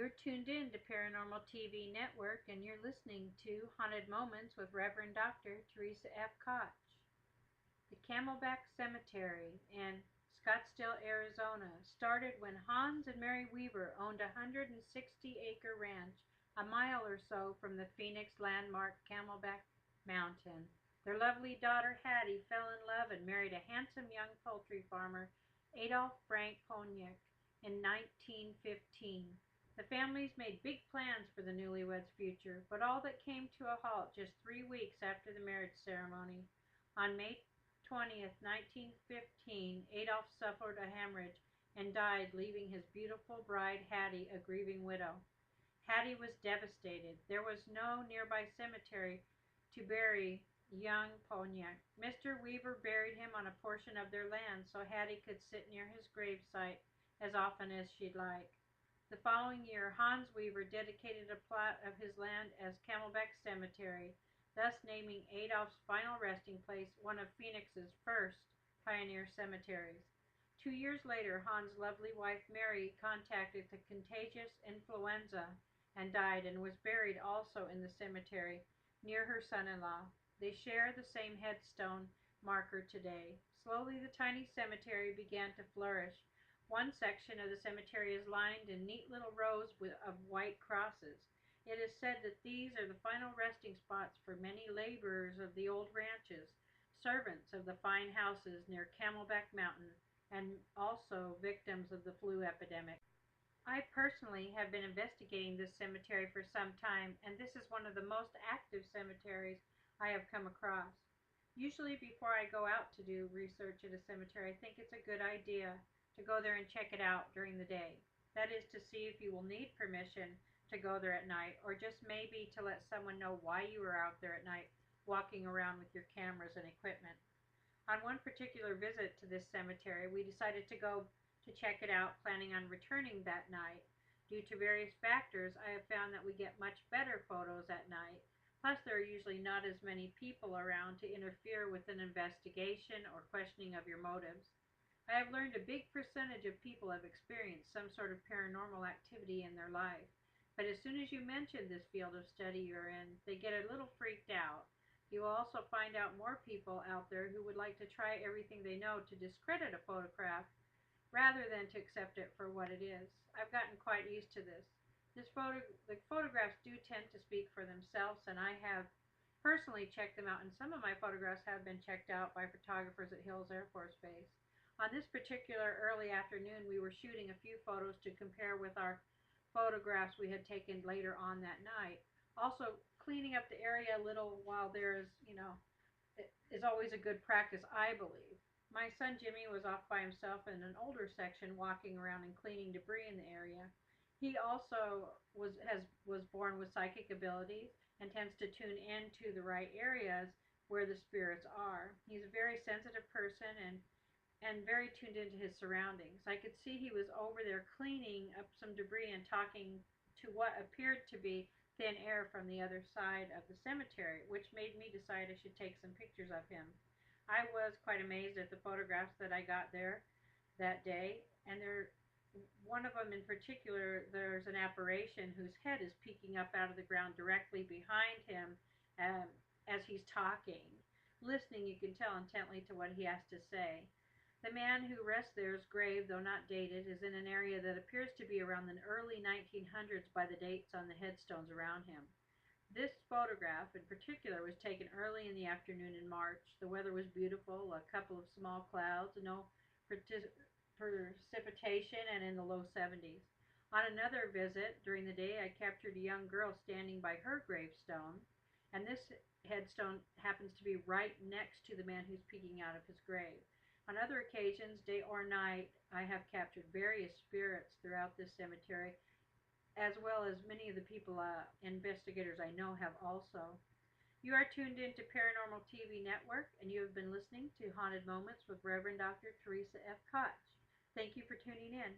You're tuned in to Paranormal TV Network, and you're listening to Haunted Moments with Reverend Dr. Theresa F. Koch. The Camelback Cemetery in Scottsdale, Arizona started when Hans and Mary Weaver owned a 160-acre ranch a mile or so from the Phoenix landmark Camelback Mountain. Their lovely daughter Hattie fell in love and married a handsome young poultry farmer, Adolph Frank Koch, in 1915. The families made big plans for the newlyweds' future, but all that came to a halt just 3 weeks after the marriage ceremony. On May 20th, 1915, Adolph suffered a hemorrhage and died, leaving his beautiful bride Hattie a grieving widow. Hattie was devastated. There was no nearby cemetery to bury young Koch. Mr. Weaver buried him on a portion of their land so Hattie could sit near his gravesite as often as she'd like. The following year, Hans Weaver dedicated a plot of his land as Camelback Cemetery, thus naming Adolph's final resting place one of Phoenix's first pioneer cemeteries. 2 years later, Hans' lovely wife Mary contracted the contagious influenza and died, and was buried also in the cemetery near her son-in-law. They share the same headstone marker today. Slowly, the tiny cemetery began to flourish. One section of the cemetery is lined in neat little rows of white crosses. It is said that these are the final resting spots for many laborers of the old ranches, servants of the fine houses near Camelback Mountain, and also victims of the flu epidemic. I personally have been investigating this cemetery for some time, and this is one of the most active cemeteries I have come across. Usually before I go out to do research at a cemetery, I think it's a good idea to go there and check it out during the day. That is, to see if you will need permission to go there at night, or just maybe to let someone know why you are out there at night walking around with your cameras and equipment. On one particular visit to this cemetery, we decided to go to check it out, planning on returning that night. Due to various factors, I have found that we get much better photos at night. Plus, there are usually not as many people around to interfere with an investigation or questioning of your motives. I have learned a big percentage of people have experienced some sort of paranormal activity in their life. But as soon as you mention this field of study you're in, they get a little freaked out. You will also find out more people out there who would like to try everything they know to discredit a photograph rather than to accept it for what it is. I've gotten quite used to this. The photographs do tend to speak for themselves, and I have personally checked them out, and some of my photographs have been checked out by photographers at Hills Air Force Base. On this particular early afternoon, we were shooting a few photos to compare with our photographs we had taken later on that night. Also, cleaning up the area a little while there is always a good practice, I believe. My son Jimmy was off by himself in an older section walking around and cleaning debris in the area. He also was born with psychic abilities and tends to tune into the right areas where the spirits are. He's a very sensitive person and very tuned into his surroundings. I could see he was over there cleaning up some debris and talking to what appeared to be thin air from the other side of the cemetery, which made me decide I should take some pictures of him. I was quite amazed at the photographs that I got there that day, and one of them in particular, there's an apparition whose head is peeking up out of the ground directly behind him as he's talking. Listening, you can tell intently to what he has to say. The man who rests there's grave, though not dated, is in an area that appears to be around the early 1900s by the dates on the headstones around him. This photograph in particular was taken early in the afternoon in March. The weather was beautiful, a couple of small clouds, no precipitation, and in the low 70s. On another visit during the day, I captured a young girl standing by her gravestone, and this headstone happens to be right next to the man who's peeking out of his grave. On other occasions, day or night, I have captured various spirits throughout this cemetery, as well as many of the people, investigators I know have also. You are tuned into Paranormal TV Network, and you have been listening to Haunted Moments with Reverend Dr. Theresa F. Koch. Thank you for tuning in.